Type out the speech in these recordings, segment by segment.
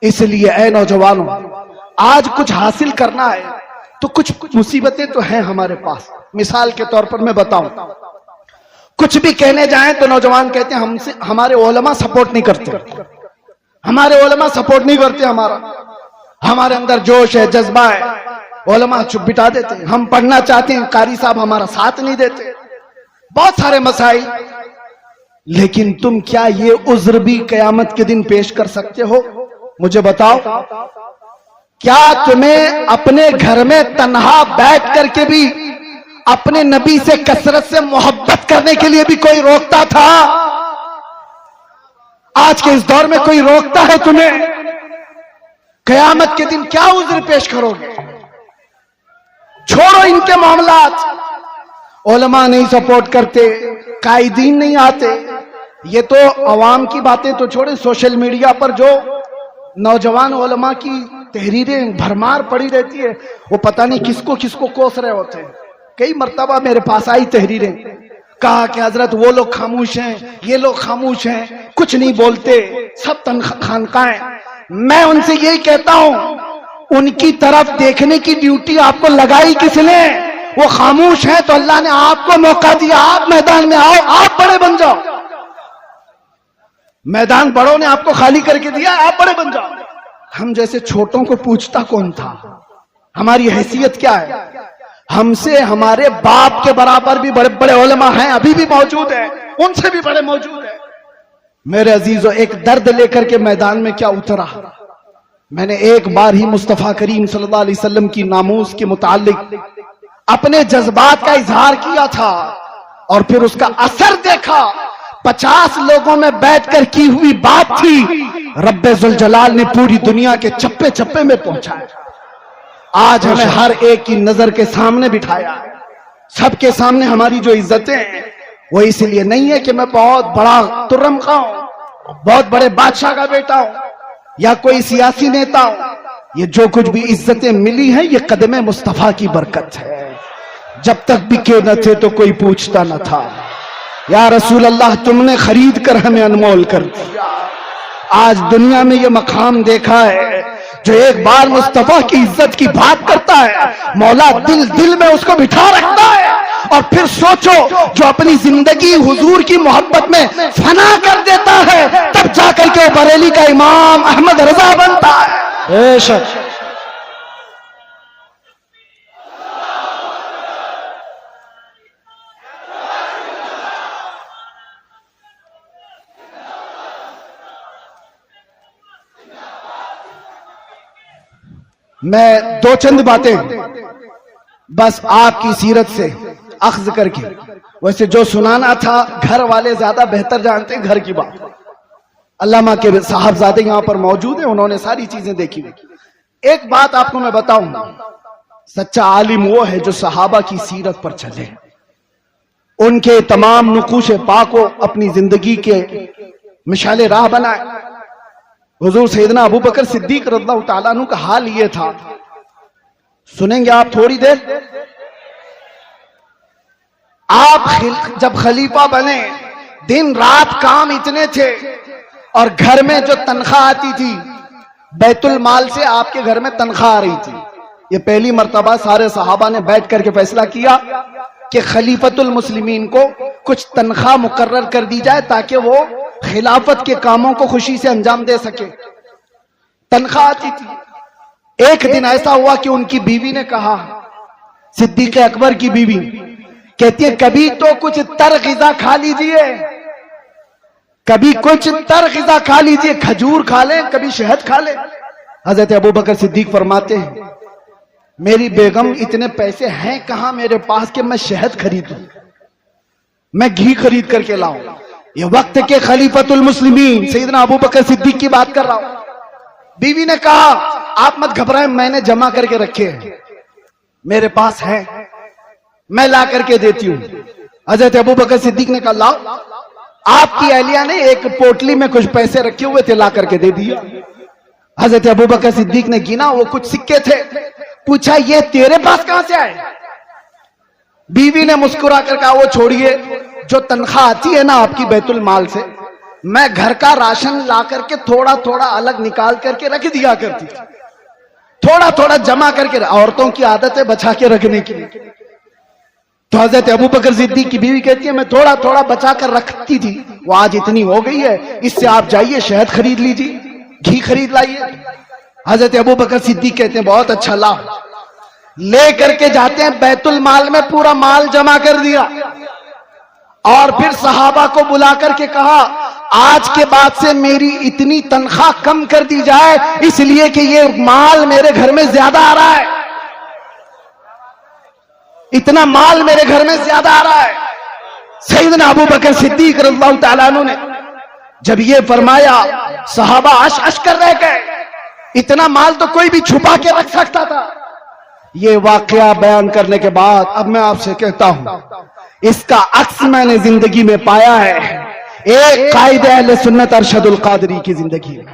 اس لیے اے نوجوانوں، آج کچھ حاصل کرنا ہے تو کچھ مصیبتیں تو ہیں ہمارے پاس. مثال کے طور پر میں بتاؤں، کچھ بھی کہنے جائیں تو نوجوان کہتے ہیں ہمارے علماء سپورٹ نہیں کرتے، ہمارے علماء سپورٹ نہیں کرتے، ہمارے اندر جوش ہے، جذبہ ہے، علماء چپ بٹا دیتے ہیں، ہم پڑھنا چاہتے ہیں، قاری صاحب ہمارا ساتھ نہیں دیتے، بہت سارے مسائل. لیکن تم کیا یہ عذر بھی قیامت کے دن پیش کر سکتے ہو؟ مجھے بتاؤ، کیا تمہیں اپنے گھر میں تنہا بیٹھ کر کے بھی اپنے نبی سے کثرت سے محبت کرنے کے لیے بھی کوئی روکتا تھا؟ آج کے اس دور میں کوئی روکتا ہے تمہیں؟ قیامت کے دن کیا عذر پیش کرو گے؟ چھوڑو ان کے معاملات. علماء نہیں سپورٹ کرتے، قائدین نہیں آتے، یہ تو عوام کی باتیں تو چھوڑے. سوشل میڈیا پر جو نوجوان علماء کی تحریریں بھرمار پڑی رہتی ہے، وہ پتہ نہیں کس کو کوس رہے ہوتے ہیں. کئی مرتبہ میرے پاس آئی تحریریں، کہا کہ حضرت وہ لوگ خاموش ہیں، یہ لوگ خاموش ہیں، کچھ نہیں بولتے، سب خانقاہیں. میں ان سے یہی کہتا ہوں، ان کی طرف دیکھنے کی ڈیوٹی آپ کو لگائی کس نے؟ وہ خاموش ہیں تو اللہ نے آپ کو موقع دیا، آپ میدان میں آؤ، آپ بڑے بن جاؤ. میدان بڑوں نے آپ کو خالی کر کے دیا، آپ بڑے بن جاؤ. ہم جیسے چھوٹوں کو پوچھتا کون تھا؟ ہماری حیثیت کیا ہے؟ ہم سے ہمارے باپ کے برابر بھی بڑے بڑے علماء ہیں، ابھی بھی موجود ہیں، ان سے بھی بڑے موجود ہیں. میرے عزیزو، ایک درد لے کر کے میدان میں کیا اترا؟ میں نے ایک بار ہی مصطفیٰ کریم صلی اللہ علیہ وسلم کی ناموس کے متعلق اپنے جذبات کا اظہار کیا تھا، اور پھر اس کا اثر دیکھا. 50 لوگوں میں بیٹھ کر کی ہوئی بات تھی، رب ذوالجلال نے پوری دنیا کے چپے چپے میں پہنچایا. آج ہمیں ہر ایک کی نظر کے سامنے بٹھایا، سب کے سامنے. ہماری جو عزتیں ہیں وہ اس لیے نہیں ہے کہ میں بہت بڑا ترم خواہ ہوں، بہت بڑے بادشاہ کا بیٹا ہوں، یا کوئی سیاسی نیتا ہوں. یہ جو کچھ بھی عزتیں ملی ہیں یہ قدم مصطفیٰ کی برکت ہے. جب تک بکے نہ تھے تو کوئی پوچھتا نہ تھا. یا رسول اللہ، تم نے خرید کر ہمیں انمول کر دیا. آج دنیا میں یہ مقام دیکھا ہے، جو ایک بار مصطفیٰ کی عزت کی بات کرتا ہے، مولا دل میں اس کو بٹھا رکھتا ہے. اور پھر سوچو، جو اپنی زندگی حضور کی محبت میں فنا کر دیتا ہے، تب جا کر کے بریلی کا امام احمد رضا بنتا ہے. بے شک. میں دو چند باتیں بس آپ کی سیرت سے اخذ کر کے، ویسے جو سنانا تھا گھر والے زیادہ بہتر جانتے ہیں گھر کی بات. علامہ کے صاحبزادے یہاں پر موجود ہیں، انہوں نے ساری چیزیں دیکھی. ایک بات آپ کو میں بتاؤں، سچا عالم وہ ہے جو صحابہ کی سیرت پر چلے، ان کے تمام نقوش پاک کو اپنی زندگی کے مشعل راہ بنائے. حضور سیدنا ابو بکر صدیق رضی اللہ تعالیٰ عنہ کا حال یہ تھا، سنیں گے آپ تھوڑی دیر. آپ جب خلیفہ بنے، دن رات کام اتنے تھے، اور گھر میں جو تنخواہ آتی تھی بیت المال سے آپ کے گھر میں تنخواہ آ رہی تھی. یہ پہلی مرتبہ سارے صحابہ نے بیٹھ کر کے فیصلہ کیا کہ خلیفۃ المسلمین کو کچھ تنخواہ مقرر کر دی جائے تاکہ وہ خلافت کے کاموں کو خوشی سے انجام دے سکے. تنخواہ آتی تھی. ایک دن ایسا ہوا کہ ان کی بیوی نے کہا، صدیق اکبر کی بیوی کہتی ہے، کبھی تو کچھ تر غذا کھا لیجئے، کبھی کچھ تر غذا کھا لیجئے، کھجور کھا لیں، کبھی شہد کھا لیں. حضرت ابو بکر صدیق فرماتے ہیں، میری بیگم اتنے پیسے ہیں کہاں میرے پاس کہ میں شہد خریدوں، میں گھی خرید کر کے لاؤں. یہ وقت کے خلیفۃ المسلمین سیدنا ابو بکر صدیق کی بات کر رہا ہوں. بیوی نے کہا، آپ مت گھبرائیں، میں نے جمع کر کے رکھے ہیں، میرے پاس ہے، میں لا کر کے دیتی ہوں. حضرت ابو بکر صدیق نے کہا، لاؤ. آپ کی اہلیہ نے ایک پوٹلی میں کچھ پیسے رکھے ہوئے تھے، لا کر کے دے دیا. حضرت ابو بکر صدیق نے گنا، وہ کچھ سکے تھے. پوچھا، یہ تیرے پاس کہاں سے آئے؟ بیوی نے مسکرا کر کہا، وہ چھوڑیے، جو تنخواہ آتی ہے نا آپ کی بیت المال سے، میں گھر کا راشن لا کر کے تھوڑا تھوڑا الگ نکال کر کے رکھ دیا کرتی تھی، تھوڑا تھوڑا جمع کر کے. عورتوں کی عادت ہے بچا کے رکھنے کی. تو حضرت ابو بکر صدیق کی بیوی کہتی ہے میں تھوڑا تھوڑا بچا کر رکھتی تھی، وہ آج اتنی ہو گئی ہے، اس سے آپ جائیے شہد خرید لیجیے، گھی خرید لائیے. حضرت ابو بکر صدیق کہتے ہیں بہت اچھا، لا. لے کر کے جاتے ہیں بیت المال میں، پورا مال جمع کر دیا اور پھر صحابہ کو بلا کر کے کہا آج کے بعد سے میری اتنی تنخواہ کم کر دی جائے، اس لیے کہ یہ مال میرے گھر میں زیادہ آ رہا ہے، اتنا مال میرے گھر میں زیادہ آ رہا ہے. سیدنا ابو بکر صدیق رضی اللہ تعالیٰ عنہ نے جب یہ فرمایا صحابہ عش عش کر رہ گئے، اتنا مال تو کوئی بھی چھپا کے رکھ سکتا تھا. یہ واقعہ بیان کرنے کے بعد اب میں آپ سے کہتا ہوں اس کا عکس میں نے زندگی میں پایا ہے ایک قائد اہل سنت ارشد القادری کی زندگی میں.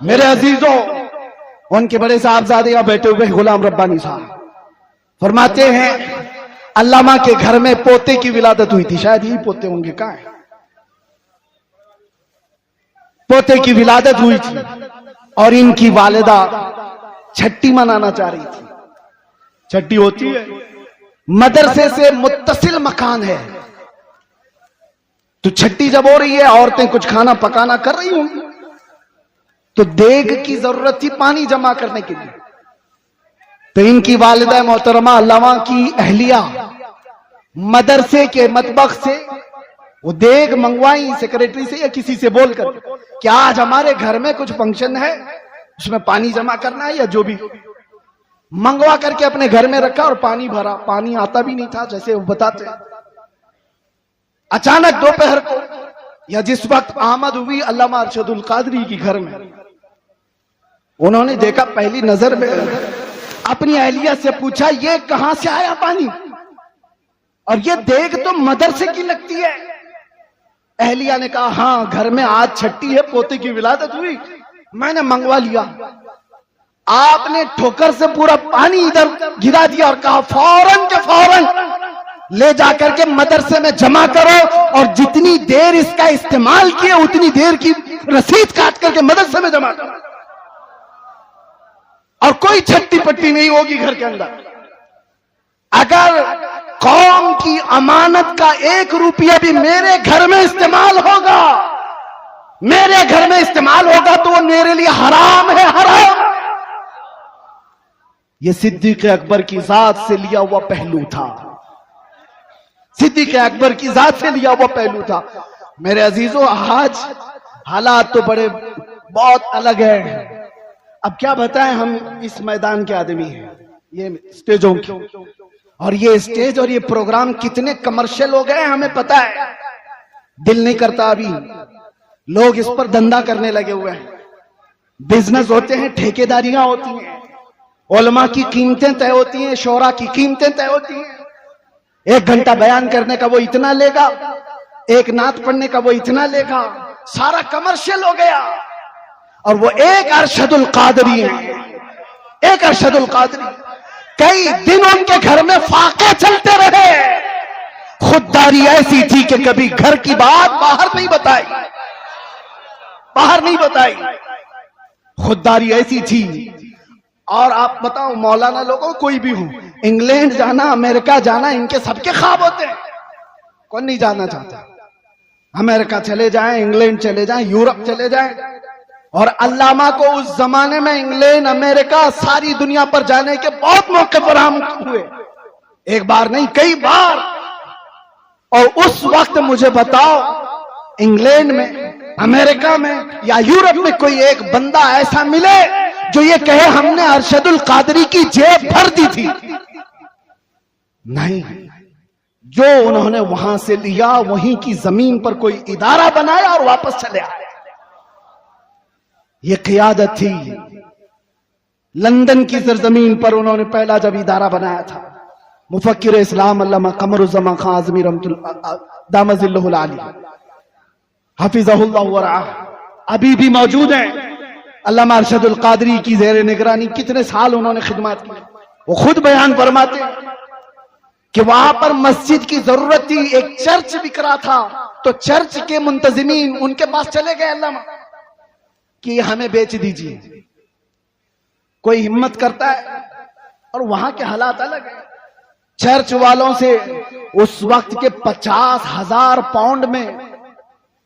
میرے عزیزوں، ان کے بڑے صاحبزادے یہاں بیٹھے ہوئے غلام ربانی صاحب فرماتے ہیں علامہ کے گھر میں پوتے کی ولادت ہوئی تھی، شاید یہی پوتے ہوں گے، کہاں ہیں؟ پوتے کی ولادت ہوئی تھی اور ان کی والدہ چھٹی منانا چاہ رہی تھی. چھٹی ہوتی ہے، مدرسے سے متصل مکان ہے، تو چھٹی جب ہو رہی ہے عورتیں کچھ کھانا پکانا کر رہی ہوں، تو دیگ کی ضرورت تھی پانی جمع کرنے کے لیے. تو ان کی والدہ محترمہ علامہ کی اہلیہ مدرسے کے مطبخ سے وہ دیگ منگوائی سیکریٹری سے یا کسی سے بول کر کہ آج ہمارے گھر میں کچھ فنکشن ہے، اس میں پانی جمع کرنا ہے، یا جو بھی منگوا کر کے اپنے گھر میں رکھا اور پانی بھرا. پانی آتا بھی نہیں تھا جیسے وہ بتاتے ہیں. اچانک دوپہر کو یا جس وقت آمد ہوئی علامہ ارشد القادری کی گھر میں، انہوں نے دیکھا پہلی نظر میں، اپنی اہلیہ سے پوچھا یہ کہاں سے آیا پانی، اور یہ دیگ تو مدرسے کی لگتی ہے. اہلیہ نے کہا ہاں گھر میں آج چھٹی ہے، پوتے کی ولادت ہوئی، میں نے منگوا لیا. آپ نے ٹھوکر سے پورا پانی ادھر گرا دیا اور کہا فوراً کے فوراً لے جا کر کے مدرسے میں جمع کرو، اور جتنی دیر اس کا استعمال کیے اتنی دیر کی رسید کاٹ کر کے مدرسے میں جمع کرو، اور کوئی چھٹی پٹی نہیں ہوگی گھر کے اندر. اگر قوم کی امانت کا 1 روپیہ بھی میرے گھر میں استعمال ہوگا، میرے گھر میں استعمال ہوگا تو وہ میرے لیے حرام ہے، حرام. یہ صدیق اکبر کی ذات سے لیا ہوا پہلو تھا، صدیق اکبر کی ذات سے لیا ہوا پہلو تھا. میرے عزیزوں، آج حالات تو بہت الگ ہے. اب کیا بتائیں، ہم اس میدان کے آدمی ہیں، یہ اسٹیجوں کی، اور یہ اسٹیج اور یہ پروگرام کتنے کمرشل ہو گئے ہمیں پتا ہے. دل نہیں کرتا، ابھی لوگ اس پر دھندا کرنے لگے ہوئے ہیں. بزنس ہوتے ہیں، ٹھیکیداریاں ہوتی ہیں، علماء کی قیمتیں طے ہوتی ہیں، شورا کی قیمتیں طے ہوتی ہیں. 1 گھنٹہ بیان کرنے کا وہ اتنا لے گا، 1 نعت پڑھنے کا وہ اتنا لے گا، سارا کمرشل ہو گیا. اور وہ ایک ارشد القادری ہے، ایک ارشد القادری. کئی دن ان کے گھر میں فاقے چلتے رہے. خودداری ایسی تھی کہ کبھی گھر کی بات باہر نہیں بتائی، باہر نہیں بتائی. خودداری ایسی تھی. اور آپ بتاؤ مولانا لوگوں کوئی بھی ہو، انگلینڈ جانا، امریکہ جانا، ان کے سب کے خواب ہوتے ہیں. کون نہیں جانا چاہتا؟ امریکہ چلے جائیں، انگلینڈ چلے جائیں، یورپ چلے جائیں. اور علامہ کو اس زمانے میں انگلینڈ، امریکہ، ساری دنیا پر جانے کے بہت موقع فراہم ہوئے، 1 بار نہیں کئی بار. اور اس وقت مجھے بتاؤ انگلینڈ میں، امریکہ میں یا یورپ میں کوئی ایک بندہ ایسا ملے جو یہ کہے ہم نے ارشد القادری کی جیب بھر دی تھی؟ نہیں. جو انہوں نے وہاں سے لیا وہیں کی زمین پر کوئی ادارہ بنایا اور واپس چلے آئے. یہ قیادت تھی. لندن کی سرزمین پر انہوں نے پہلا جب ادارہ بنایا تھا، مفکر اسلام علامہ قمر الزمان خان اعظمی رحمۃ اللہ دامت ظلہ العالی حفظہ اللہ ورعاہ ابھی بھی موجود ہیں. علامہ ارشد القادری کی زیر نگرانی کتنے سال انہوں نے خدمات کی. وہ خود بیان فرماتے ہیں کہ وہاں پر مسجد کی ضرورت تھی، ایک چرچ بک رہا تھا، تو چرچ کے منتظمین ان کے پاس چلے گئے علامہ کہ ہمیں بیچ دیجیے. کوئی ہمت کرتا ہے، اور وہاں کے حالات الگ ہیں. چرچ والوں سے اس وقت کے 50,000 پاؤنڈ میں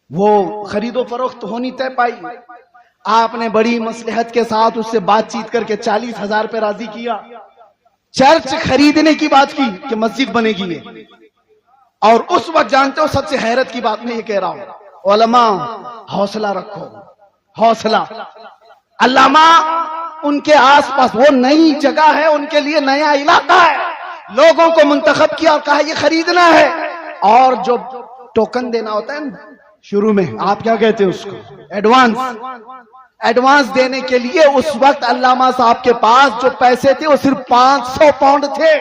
وہ خرید و فروخت ہونی طے پائی. آپ نے بڑی مصلحت کے ساتھ اس سے بات چیت کر کے 40,000 پہ راضی کیا. چرچ خریدنے کی بات کی کہ مسجد بنے گی یہ. اور اس وقت جانتے ہو سب سے حیرت کی بات میں یہ کہہ رہا ہوں، علماء حوصلہ رکھو، حوصلہ. علامہ ان کے آس پاس وہ نئی جگہ ہے، ان کے لیے نیا علاقہ ہے، لوگوں کو منتخب کیا اور کہا یہ خریدنا ہے. اور جو ٹوکن دینا ہوتا ہے شروع میں، آپ کیا کہتے ہیں اس کو، ایڈوانس دینے کے لیے اس وقت علامہ صاحب کے پاس جو پیسے تھے وہ صرف 500 پاؤنڈ تھے،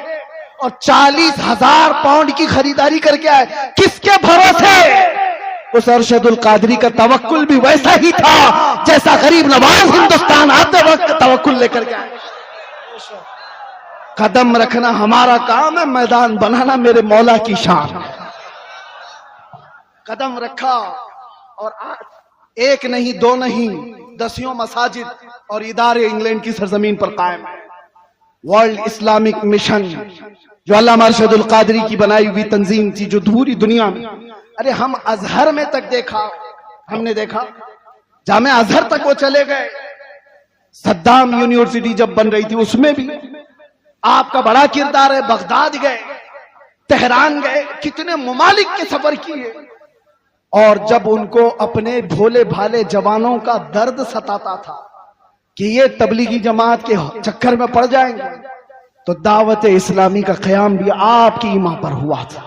اور 40,000 پاؤنڈ کی خریداری کر کے آئے. کس کے بھروسے؟ اس ارشد القادری کا توکل بھی ویسا ہی تھا جیسا غریب نواز ہندوستان آتے وقت توکل لے کر کے آئے. قدم رکھنا ہمارا کام ہے، میدان بنانا میرے مولا کی شان ہے. قدم رکھا، اور ایک نہیں، دو نہیں، 10 مساجد اور ادارے انگلینڈ کی سرزمین پر قائم ہے. ورلڈ اسلامک مشن جو علامہ ارشد القادری کی بنائی ہوئی تنظیم تھی، جو پوری دنیا میں، ارے ہم ازہر میں تک دیکھا، ہم نے دیکھا جامعہ ازہر تک وہ چلے گئے. صدام یونیورسٹی جب بن رہی تھی اس میں بھی آپ کا بڑا کردار ہے. بغداد گئے، تہران گئے، کتنے ممالک کے سفر کیے. اور جب ان کو اپنے بھولے بھالے جوانوں کا درد ستاتا تھا کہ یہ تبلیغی جماعت کے چکر میں پڑ جائیں گے، تو دعوت اسلامی کا قیام بھی آپ کی ایمان پر ہوا تھا.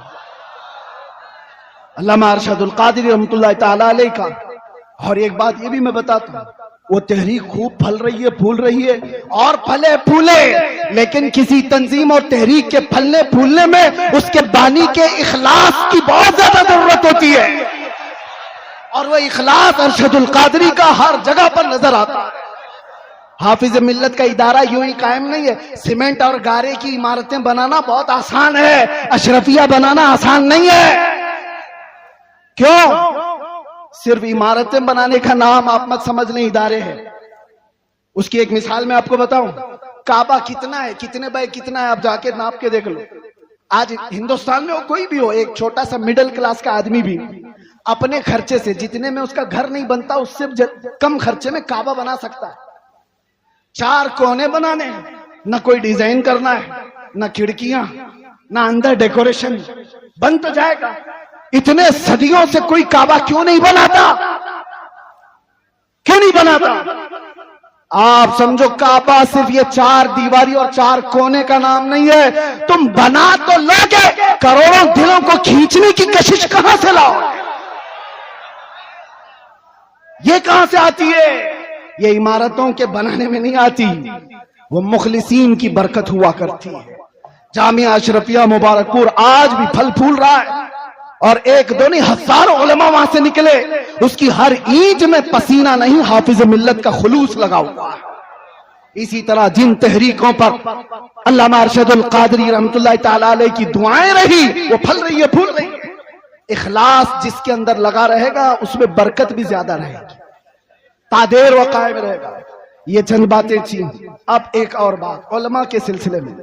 علامہ ارشد القادری رحمۃ اللہ تعالی علیہ کا. اور ایک بات یہ بھی میں بتاتا ہوں، وہ تحریک خوب پھل رہی ہے، پھول رہی ہے، اور پھلے پھولے، لیکن کسی تنظیم اور تحریک کے پھلنے پھولنے میں اس کے بانی کے اخلاص کی بہت زیادہ ضرورت ہوتی ہے. اور وہ اخلاص ارشد القادری کا ہر جگہ پر نظر آتا ہے. حافظ ملت کا ادارہ یوں ہی قائم نہیں ہے. سیمنٹ اور گارے کی عمارتیں بنانا بہت آسان ہے، اشرفیہ بنانا آسان نہیں ہے. کیوں؟ صرف عمارتیں بنانے کا نام آپ مت سمجھ لیں ادارے ہیں. اس کی ایک مثال میں آپ کو بتاؤں، کعبہ کتنا ہے، کتنے بائی کتنا ہے، آپ جا کے ناپ کے دیکھ لو. آج ہندوستان میں کوئی بھی ہو، ایک چھوٹا سا مڈل کلاس کا آدمی بھی اپنے خرچے سے، جتنے میں اس کا گھر نہیں بنتا اس سے کم خرچے میں کعبہ بنا سکتا ہے. 4 کونے بنانے ہیں، نہ کوئی ڈیزائن کرنا ہے، نہ کھڑکیاں، نہ اندر ڈیکوریشن، بن تو جائے گا. اتنے صدیوں سے کوئی کعبہ کیوں نہیں بناتا؟ کیوں نہیں بناتا؟ آپ سمجھو کعبہ صرف یہ 4 دیواری اور 4 کونے کا نام نہیں ہے. تم بنا تو لوگے، کروڑوں دلوں کو کھینچنے کی کشش کہاں سے لاؤ؟ یہ کہاں سے آتی ہے؟ یہ عمارتوں کے بنانے میں نہیں آتی، وہ مخلصین کی برکت ہوا کرتی ہے. جامعہ اشرفیہ مبارک پور آج بھی پھل پھول رہا ہے، اور 1 2 نہیں، ہزاروں علماء وہاں سے نکلے. اس کی ہر اینٹ میں پسینہ نہیں، حافظ ملت کا خلوص لگا ہوا ہے. اسی طرح جن تحریکوں پر علامہ ارشد القادری رحمۃ اللہ تعالی علیہ کی دعائیں رہی، وہ پھل رہی ہے، پھول رہی ہے. اخلاص جس کے اندر لگا رہے گا اس میں برکت بھی زیادہ رہے گی، تادیر و قائم رہے گا. یہ چند باتیں تھیں. اب ایک اور بات علماء کے سلسلے میں.